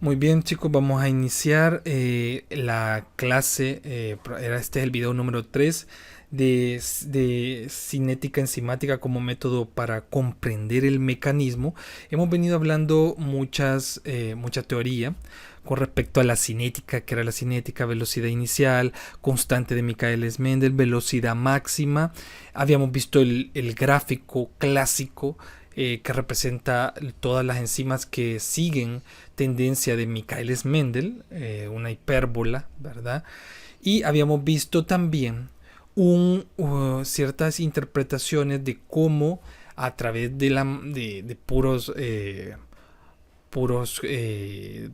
Muy bien, chicos, vamos a iniciar la clase. Este es el video número 3 de cinética enzimática como método para comprender el mecanismo. Hemos venido hablando mucha teoría con respecto a la cinética, que era la cinética, velocidad inicial, constante de Michaelis-Mendel, velocidad máxima. Habíamos visto el gráfico clásico que representa todas las enzimas que siguen tendencia de Michaelis-Mendel, una hipérbola, ¿verdad? Y habíamos visto también ciertas interpretaciones de cómo a través de puros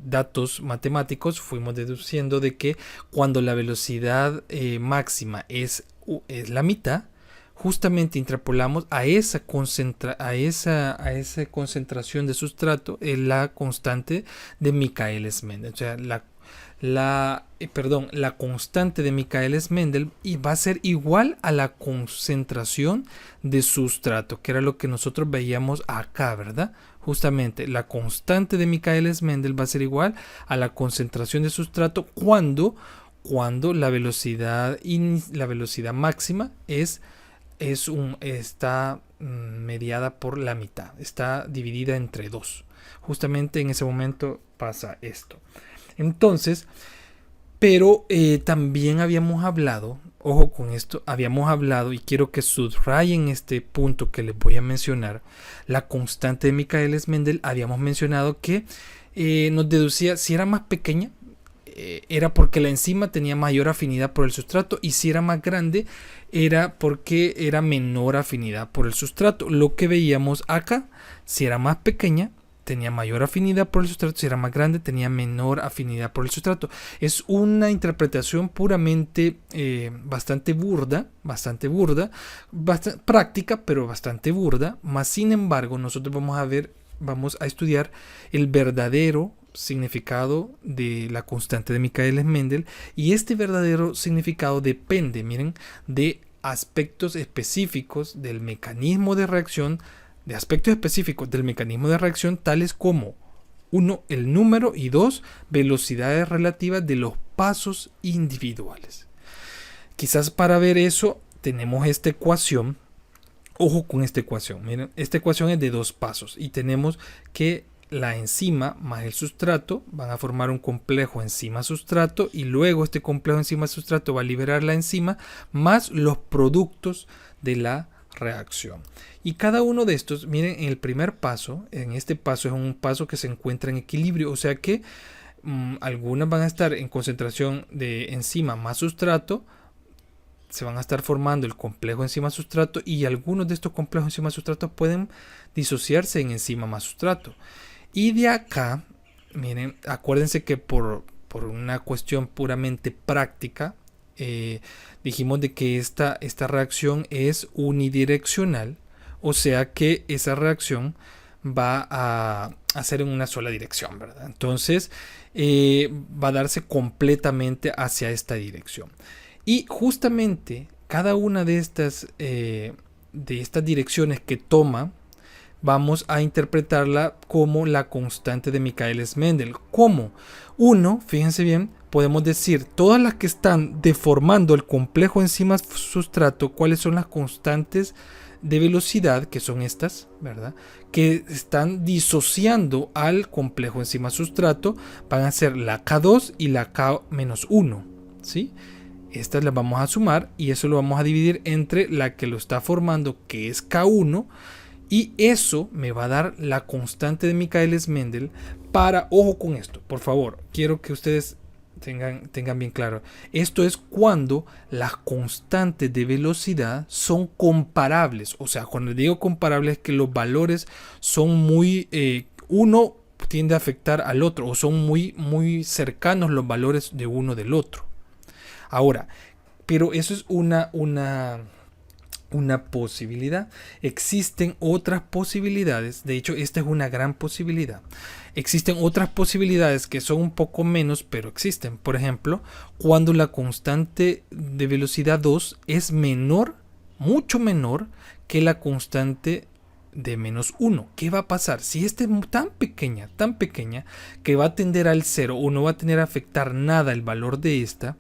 datos matemáticos fuimos deduciendo de que cuando la velocidad máxima es la mitad, justamente interpolamos a esa concentración de sustrato en la constante de Michaelis-Mendel. O sea, la constante de Michaelis-Mendel va a ser igual a la concentración de sustrato, que era lo que nosotros veíamos acá, ¿verdad? Justamente la constante de Michaelis-Mendel va a ser igual a la concentración de sustrato cuando la velocidad máxima está mediada por la mitad, está dividida entre dos. Justamente en ese momento pasa esto. Entonces, pero también habíamos hablado, ojo con esto, habíamos hablado, y quiero que subrayen este punto que les voy a mencionar, la constante de Michaelis-Mendel. Habíamos mencionado que nos deducía si era más pequeña, era porque la enzima tenía mayor afinidad por el sustrato, y si era más grande era porque era menor afinidad por el sustrato. Lo que veíamos acá, si era más pequeña tenía mayor afinidad por el sustrato, si era más grande tenía menor afinidad por el sustrato. Es una interpretación puramente bastante burda, práctica, pero bastante burda. Más sin embargo, nosotros vamos a estudiar el verdadero significado de la constante de Michaelis-Mendel, y este verdadero significado depende, miren, de aspectos específicos del mecanismo de reacción, tales como 1, el número, y 2, velocidades relativas de los pasos individuales. Quizás para ver eso tenemos esta ecuación. Ojo con esta ecuación. Miren, esta ecuación es de dos pasos y tenemos que la enzima más el sustrato van a formar un complejo enzima-sustrato, y luego este complejo enzima-sustrato va a liberar la enzima más los productos de la reacción. Y cada uno de estos, miren, en el primer paso, en este paso es un paso que se encuentra en equilibrio, o sea que algunas van a estar en concentración de enzima más sustrato, se van a estar formando el complejo enzima sustrato, y algunos de estos complejos enzima sustrato pueden disociarse en enzima más sustrato. Y de acá, miren, acuérdense que por una cuestión puramente práctica, dijimos de que esta reacción es unidireccional, o sea que esa reacción va a hacer en una sola dirección, ¿verdad? Entonces va a darse completamente hacia esta dirección. Y justamente cada una de estas direcciones que toma, vamos a interpretarla como la constante de Michaelis-Mendel. ¿Cómo? Uno, fíjense bien, podemos decir todas las que están deformando el complejo enzima sustrato, cuáles son las constantes de velocidad, que son estas, ¿verdad? Que están disociando al complejo enzima sustrato, van a ser la K2 y la K-1, ¿sí? Estas las vamos a sumar y eso lo vamos a dividir entre la que lo está formando, que es K1, y eso me va a dar la constante de Michaelis-Mendel para, ojo con esto, por favor, quiero que ustedes tengan bien claro. Esto es cuando las constantes de velocidad son comparables. O sea, cuando digo comparables es que los valores son muy... uno tiende a afectar al otro, o son muy cercanos los valores de uno del otro. Ahora, pero eso es una posibilidad. Existen otras posibilidades, de hecho esta es una gran posibilidad. Existen otras posibilidades que son un poco menos, pero existen. Por ejemplo, cuando la constante de velocidad 2 es menor, mucho menor que la constante de menos 1. ¿Qué va a pasar? Si esta es tan pequeña, que va a tender al 0 o no va a tener a afectar nada el valor de esta,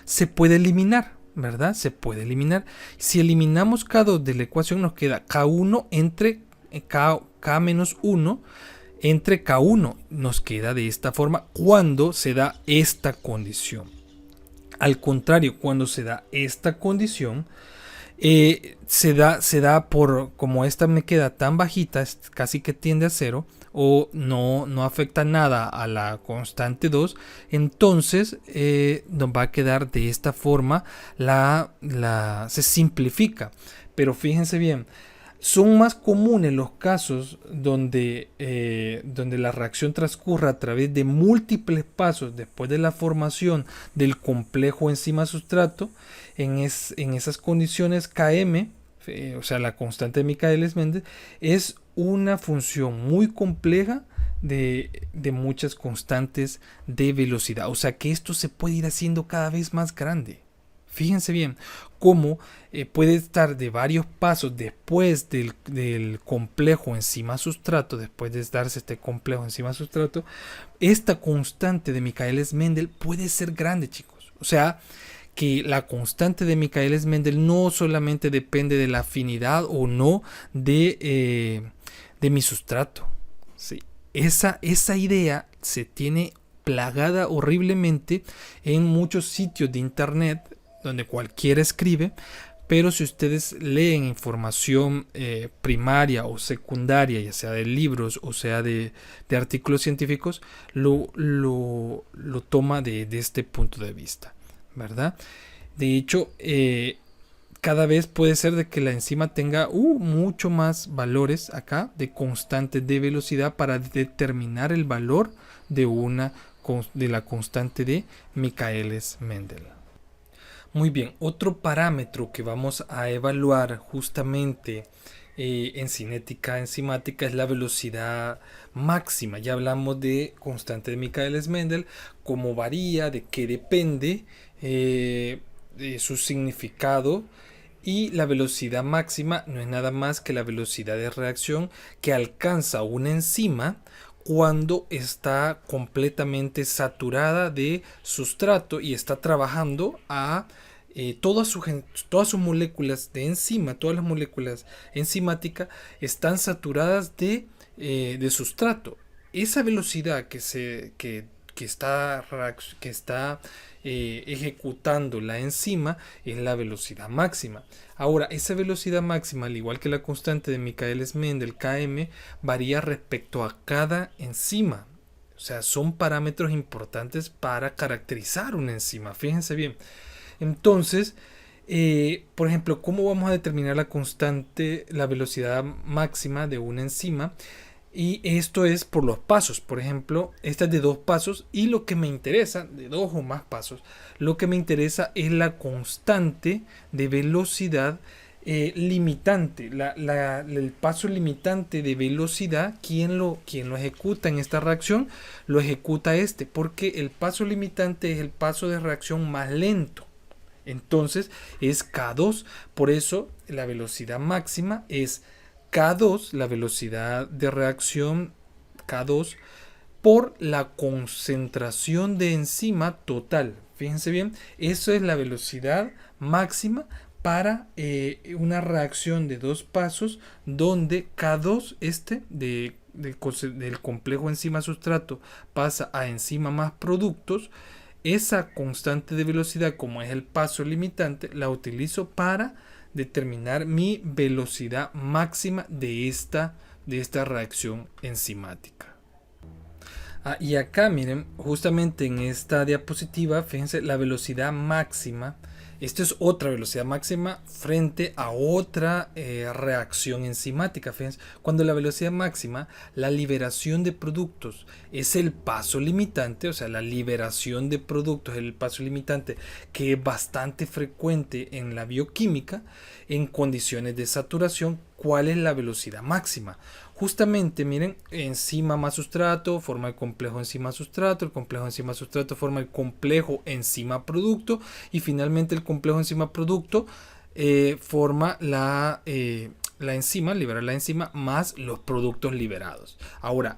se puede eliminar, ¿verdad? Se puede eliminar. Si eliminamos K2 de la ecuación, nos queda K1 entre K menos 1 entre K1. Nos queda de esta forma cuando se da esta condición. Al contrario, cuando se da esta condición, se da por, como esta me queda tan bajita, casi que tiende a 0, o no afecta nada a la constante 2, entonces nos va a quedar de esta forma, se simplifica. Pero fíjense bien, son más comunes los casos donde la reacción transcurre a través de múltiples pasos después de la formación del complejo enzima-sustrato. En esas condiciones Km, o sea, la constante de Michaelis-Mendel, es una función muy compleja de muchas constantes de velocidad. O sea que esto se puede ir haciendo cada vez más grande. Fíjense bien cómo puede estar de varios pasos después del complejo enzima-sustrato, después de darse este complejo enzima-sustrato, esta constante de Michaelis-Mendel puede ser grande, chicos. O sea, que la constante de Michaelis-Mendel no solamente depende de la afinidad o no de mi sustrato. Sí. Esa idea se tiene plagada horriblemente en muchos sitios de internet donde cualquiera escribe, pero si ustedes leen información primaria o secundaria, ya sea de libros o sea de artículos científicos, lo toma de este punto de vista, ¿verdad? De hecho, cada vez puede ser de que la enzima tenga mucho más valores acá de constante de velocidad para determinar el valor de la constante de Michaelis-Mendel. Muy bien, otro parámetro que vamos a evaluar justamente en cinética enzimática es la velocidad máxima. Ya hablamos de constante de Michaelis-Mendel, cómo varía, de qué depende, de su significado, y la velocidad máxima no es nada más que la velocidad de reacción que alcanza una enzima cuando está completamente saturada de sustrato y está trabajando a todas sus moléculas de enzima, todas las moléculas enzimáticas están saturadas de sustrato. Esa velocidad que está ejecutando la enzima es la velocidad máxima. Ahora, esa velocidad máxima, al igual que la constante de Michaelis-Mendel, Km, varía respecto a cada enzima. O sea, son parámetros importantes para caracterizar una enzima. Fíjense bien. Entonces, por ejemplo, ¿cómo vamos a determinar la velocidad máxima de una enzima? Y esto es por los pasos. Por ejemplo, esta es de 2 pasos y lo que me interesa, de 2 o más pasos, lo que me interesa es la constante de velocidad limitante. El paso limitante de velocidad, ¿quién lo ejecuta en esta reacción? Lo ejecuta porque el paso limitante es el paso de reacción más lento. Entonces es K2. Por eso la velocidad máxima es K2, la velocidad de reacción K2, por la concentración de enzima total. Fíjense bien, eso es la velocidad máxima para una reacción de 2 pasos donde K2 del complejo enzima-sustrato pasa a enzima más productos. Esa constante de velocidad, como es el paso limitante, la utilizo para determinar mi velocidad máxima de esta reacción enzimática. Y acá miren, justamente en esta diapositiva, fíjense la velocidad máxima. Esto es otra velocidad máxima frente a otra reacción enzimática. Fíjense, cuando la velocidad máxima, la liberación de productos es el paso limitante, o sea, la liberación de productos es el paso limitante que es bastante frecuente en la bioquímica, en condiciones de saturación. ¿Cuál es la velocidad máxima? Justamente, miren, enzima más sustrato forma el complejo enzima sustrato, el complejo enzima sustrato forma el complejo enzima producto y finalmente el complejo enzima producto forma la la enzima, liberar la enzima, más los productos liberados. Ahora,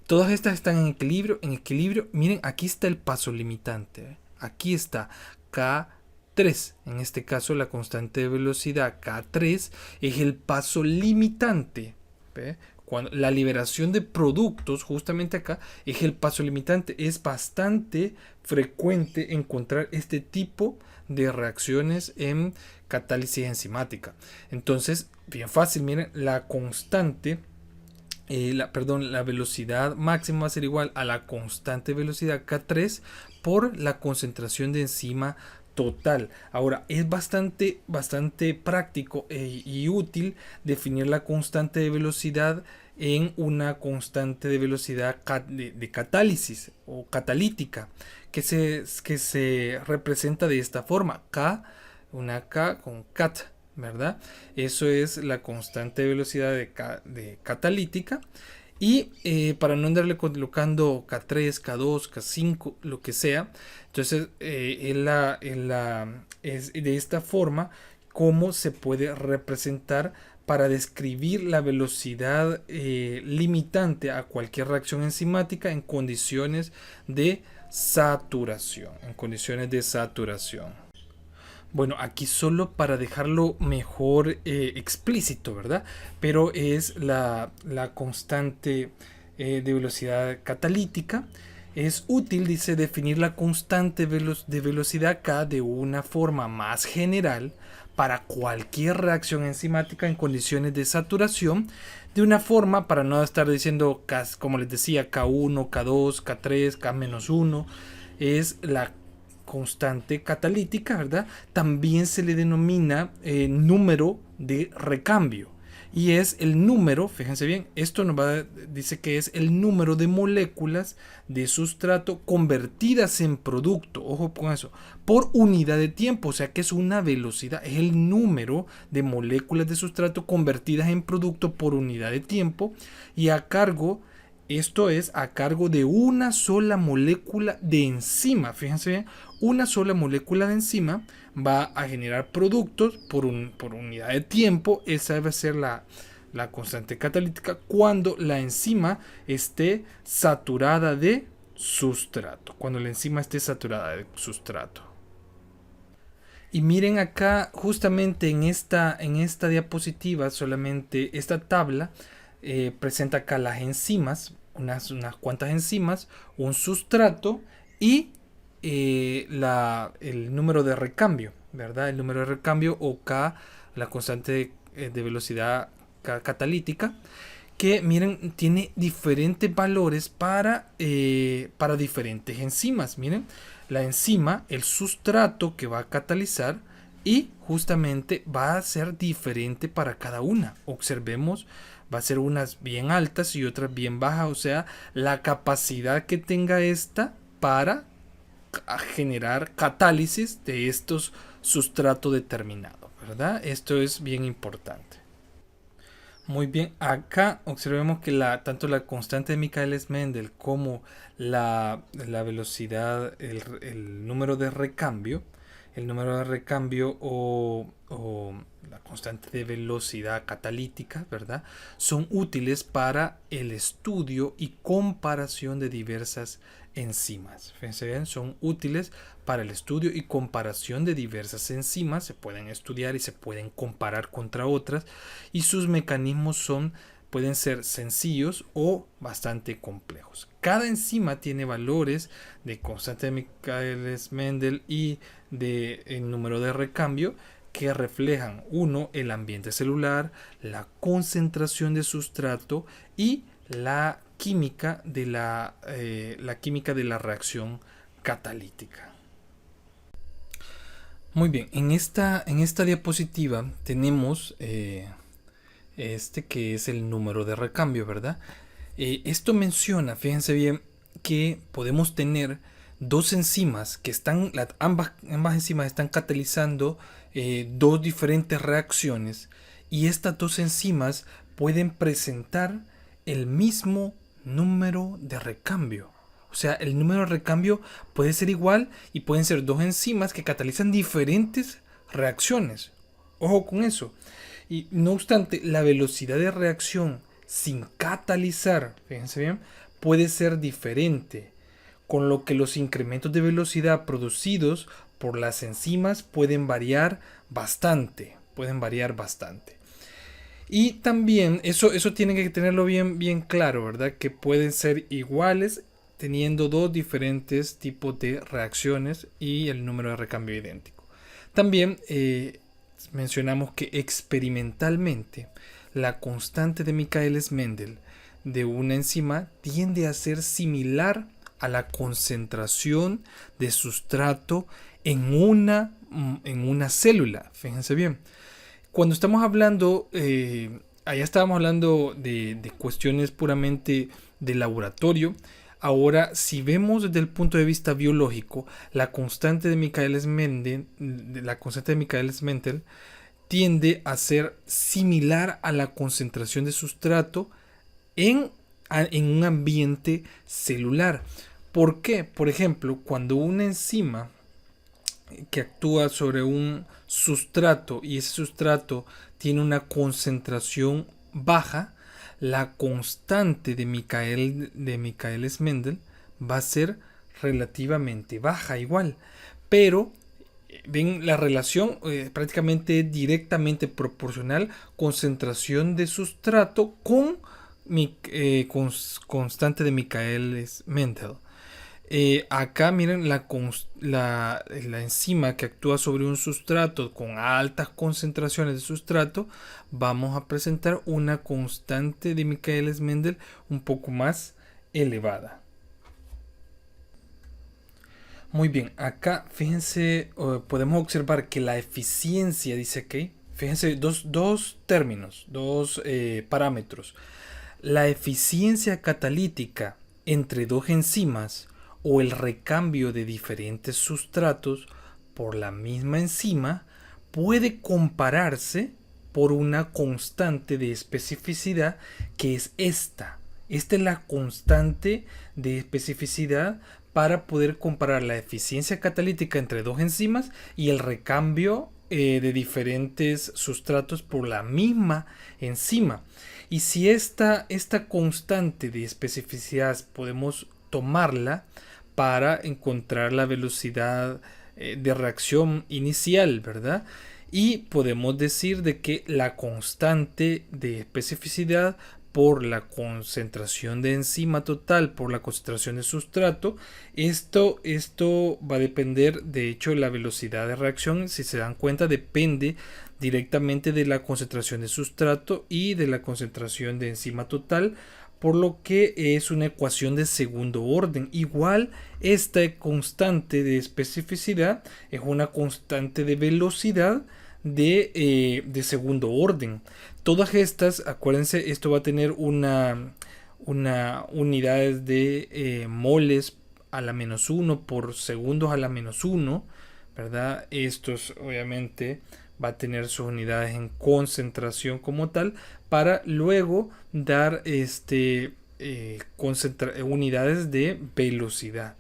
todas estas están en equilibrio. En equilibrio, miren, aquí está el paso limitante. Aquí está K3. En este caso, la constante de velocidad K3 es el paso limitante. ¿Ve? Cuando la liberación de productos, justamente acá, es el paso limitante. Es bastante frecuente encontrar este tipo de reacciones en catálisis enzimática. Entonces, bien fácil, miren, la constante, la velocidad máxima va a ser igual a la constante velocidad K3 por la concentración de enzima total. Ahora, es bastante práctico y útil definir la constante de velocidad en una constante de velocidad de catálisis o catalítica que se representa de esta forma: K, una K con cat, ¿verdad? Eso es la constante de velocidad de catalítica. Y para no andarle colocando K3, K2, K5, lo que sea, entonces es de esta forma cómo se puede representar para describir la velocidad limitante a cualquier reacción enzimática en condiciones de saturación. Bueno, aquí solo para dejarlo mejor explícito, ¿verdad? Pero es la constante de velocidad catalítica. Es útil, dice, definir la constante de velocidad K de una forma más general para cualquier reacción enzimática en condiciones de saturación, de una forma para no estar diciendo, como les decía, K1, K2, K3, K-1, es la constante catalítica, ¿verdad? También se le denomina número de recambio. Y es el número, fíjense bien, esto dice que es el número de moléculas de sustrato convertidas en producto, ojo con eso, por unidad de tiempo, o sea que es una velocidad, es el número de moléculas de sustrato convertidas en producto por unidad de tiempo, y esto es a cargo de una sola molécula de enzima. Fíjense bien, una sola molécula de enzima va a generar productos por unidad de tiempo. Esa debe ser la constante catalítica cuando la enzima esté saturada de sustrato. Y miren acá, justamente en esta diapositiva, solamente esta tabla presenta acá las enzimas, unas cuantas enzimas, un sustrato y el número de recambio, ¿verdad? El número de recambio o K, la constante de velocidad catalítica, que miren, tiene diferentes valores para diferentes enzimas. Miren, la enzima, el sustrato que va a catalizar, y justamente va a ser diferente para cada una. Observemos, va a ser unas bien altas y otras bien bajas, o sea, la capacidad que tenga esta para generar catálisis de estos sustratos determinados, ¿verdad? Esto es bien importante. Muy bien, acá observemos que tanto la constante de Michaelis-Mendel como la velocidad, el número de recambio, o la constante de velocidad catalítica, ¿verdad? Son útiles para el estudio y comparación de diversas enzimas. Fíjense bien, son útiles para el estudio y comparación de diversas enzimas. Se pueden estudiar y se pueden comparar contra otras, y sus mecanismos pueden ser sencillos o bastante complejos. Cada enzima tiene valores de constante de Michaelis-Mendel y de número de recambio que reflejan, uno, el ambiente celular, la concentración de sustrato y la química de la reacción catalítica. Muy bien, en esta diapositiva tenemos que es el número de recambio, ¿verdad? Esto menciona, fíjense bien, que podemos tener dos enzimas que ambas enzimas están catalizando dos diferentes reacciones, y estas dos enzimas pueden presentar el mismo número de recambio. O sea, el número de recambio puede ser igual y pueden ser dos enzimas que catalizan diferentes reacciones. Ojo con eso. Y no obstante, la velocidad de reacción sin catalizar, fíjense bien, puede ser diferente, con lo que los incrementos de velocidad producidos por las enzimas pueden variar bastante. Y también eso tienen que tenerlo bien claro, ¿verdad? Que pueden ser iguales teniendo dos diferentes tipos de reacciones y el número de recambio idéntico. También mencionamos que experimentalmente la constante de Michaelis-Mendel de una enzima tiende a ser similar a la concentración de sustrato en una célula. Fíjense bien. Cuando estamos hablando, allá estábamos hablando de cuestiones puramente de laboratorio. Ahora, si vemos desde el punto de vista biológico, la constante de Michaelis-Mendel tiende a ser similar a la concentración de sustrato en un ambiente celular. ¿Por qué? Por ejemplo, cuando una enzima que actúa sobre un sustrato y ese sustrato tiene una concentración baja, la constante de Michaelis-Mendel va a ser relativamente baja igual. Pero ven la relación prácticamente directamente proporcional concentración de sustrato con constante de Michaelis-Mendel. Acá miren la enzima que actúa sobre un sustrato con altas concentraciones de sustrato. Vamos a presentar una constante de Michaelis-Mendel un poco más elevada. Muy bien, acá fíjense, podemos observar que la eficiencia, dice aquí, fíjense, dos términos, dos parámetros. La eficiencia catalítica entre dos enzimas o el recambio de diferentes sustratos por la misma enzima puede compararse por una constante de especificidad que es esta. Esta es la constante de especificidad para poder comparar la eficiencia catalítica entre dos enzimas y el recambio de diferentes sustratos por la misma enzima. Y si esta constante de especificidad podemos tomarla para encontrar la velocidad de reacción inicial, ¿verdad? Y podemos decir de que la constante de especificidad por la concentración de enzima total por la concentración de sustrato, esto va a depender, de hecho la velocidad de reacción, si se dan cuenta, depende directamente de la concentración de sustrato y de la concentración de enzima total, por lo que es una ecuación de segundo orden. Igual esta constante de especificidad es una constante de velocidad de segundo orden. Todas estas, acuérdense, esto va a tener una unidades de moles a la menos 1 por segundos a la menos 1, ¿verdad? Estos obviamente va a tener sus unidades en concentración como tal para luego dar unidades de velocidad.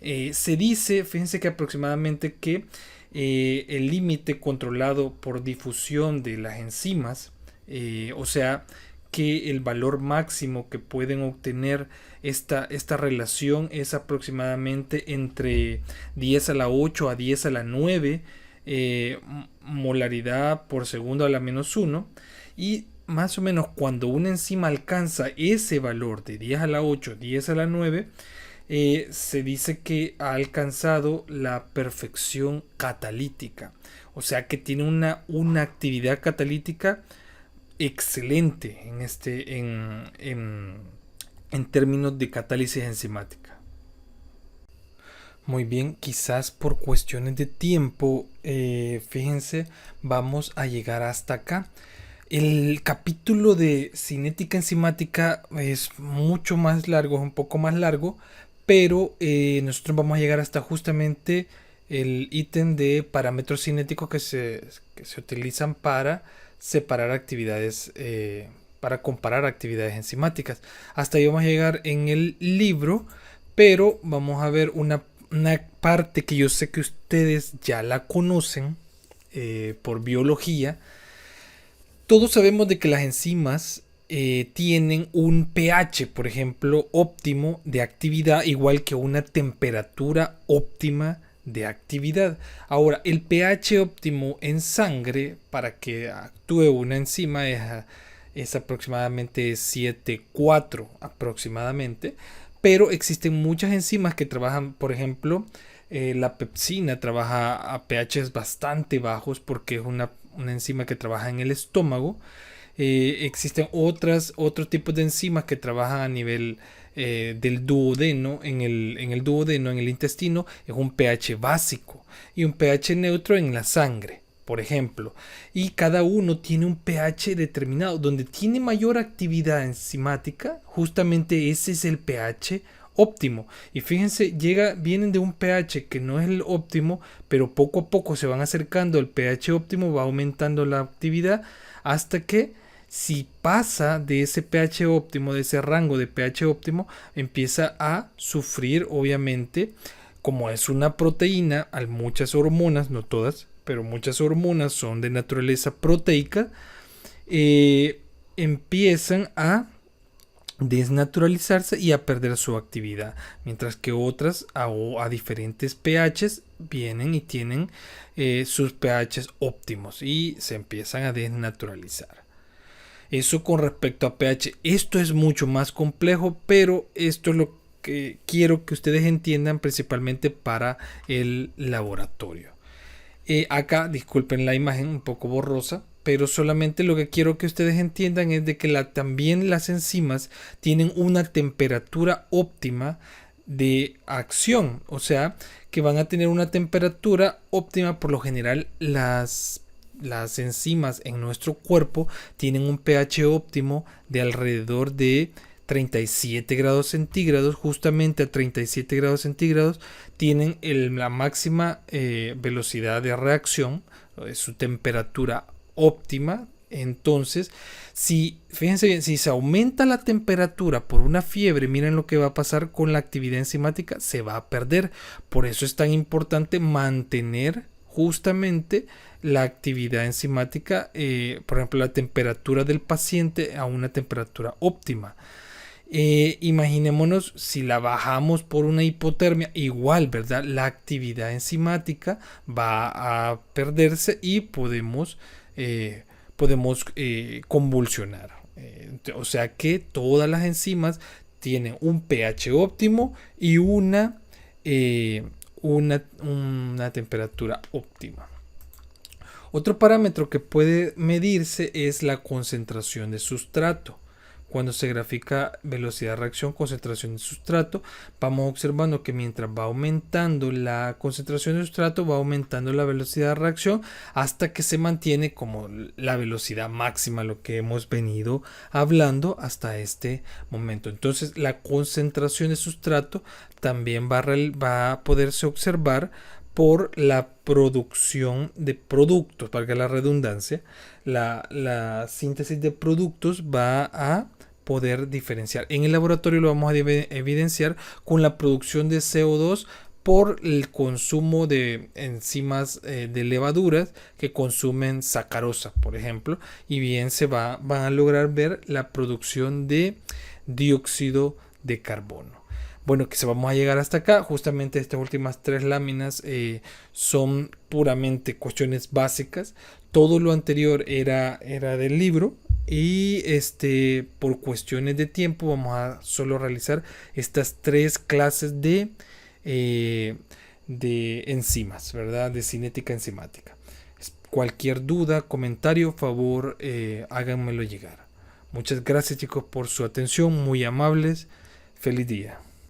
Se dice, fíjense que aproximadamente que el límite controlado por difusión de las enzimas, o sea que el valor máximo que pueden obtener esta relación es aproximadamente entre 10 a la 8 a 10 a la 9 molaridad por segundo a la menos 1, y más o menos cuando una enzima alcanza ese valor de 10 a la 8, 10 a la 9, se dice que ha alcanzado la perfección catalítica, o sea que tiene una actividad catalítica excelente en términos de catálisis enzimática. Muy bien, quizás por cuestiones de tiempo, fíjense, vamos a llegar hasta acá. El capítulo de cinética enzimática es mucho más largo, es un poco más largo, pero nosotros vamos a llegar hasta justamente el ítem de parámetros cinéticos que se utilizan para separar actividades, para comparar actividades enzimáticas. Hasta ahí vamos a llegar en el libro, pero vamos a ver una parte que yo sé que ustedes ya la conocen por biología, Todos sabemos de que las enzimas tienen un pH, por ejemplo, óptimo de actividad, igual que una temperatura óptima de actividad. Ahora, el pH óptimo en sangre para que actúe una enzima es aproximadamente 7,4 aproximadamente, pero existen muchas enzimas que trabajan, por ejemplo, la pepsina trabaja a pHs bastante bajos porque es una enzima que trabaja en el estómago. Existen otros tipos de enzimas que trabajan a nivel del duodeno. En el duodeno, en el intestino, es un pH básico y un pH neutro en la sangre, por ejemplo. Y cada uno tiene un pH determinado. Donde tiene mayor actividad enzimática, justamente ese es el pH óptimo. Y fíjense, vienen de un pH que no es el óptimo, pero poco a poco se van acercando al pH óptimo, va aumentando la actividad hasta que, si pasa de ese pH óptimo, de ese rango de pH óptimo, empieza a sufrir, obviamente, como es una proteína, hay muchas hormonas, no todas, pero muchas hormonas son de naturaleza proteica, empiezan a desnaturalizarse y a perder su actividad, mientras que otras a diferentes pHs vienen y tienen sus pHs óptimos y se empiezan a desnaturalizar. Eso con respecto a pH. Esto es mucho más complejo, pero esto es lo que quiero que ustedes entiendan, principalmente para el laboratorio. Acá, disculpen la imagen un poco borrosa, pero solamente lo que quiero que ustedes entiendan es de que también las enzimas tienen una temperatura óptima de acción, o sea, que van a tener una temperatura óptima. Por lo general, las enzimas en nuestro cuerpo tienen un pH óptimo de alrededor de 37 grados centígrados. Justamente a 37 grados centígrados tienen la máxima velocidad de reacción, su temperatura óptima. Entonces, fíjense bien, si se aumenta la temperatura por una fiebre, miren lo que va a pasar con la actividad enzimática, se va a perder. Por eso es tan importante mantener justamente la actividad enzimática, por ejemplo, la temperatura del paciente a una temperatura óptima. Imaginémonos si la bajamos por una hipotermia, igual, ¿verdad? La actividad enzimática va a perderse y podemos convulsionar. O sea que todas las enzimas tienen un pH óptimo y una temperatura óptima. Otro parámetro que puede medirse es la concentración de sustrato. Cuando se grafica velocidad de reacción, concentración de sustrato, vamos observando que mientras va aumentando la concentración de sustrato, va aumentando la velocidad de reacción hasta que se mantiene como la velocidad máxima, lo que hemos venido hablando hasta este momento. Entonces, la concentración de sustrato también va a poderse observar por la producción de productos, valga la redundancia. La síntesis de productos va a poder diferenciar. En el laboratorio lo vamos a evidenciar con la producción de CO2 por el consumo de enzimas de levaduras que consumen sacarosa, por ejemplo, y bien van a lograr ver la producción de dióxido de carbono. Bueno, que se vamos a llegar hasta acá. Justamente estas últimas 3 láminas son puramente cuestiones básicas. Todo lo anterior era del libro. Y por cuestiones de tiempo vamos a solo realizar estas 3 clases de enzimas, ¿verdad? De cinética enzimática. Cualquier duda, comentario, favor, háganmelo llegar. Muchas gracias, chicos, por su atención. Muy amables. Feliz día.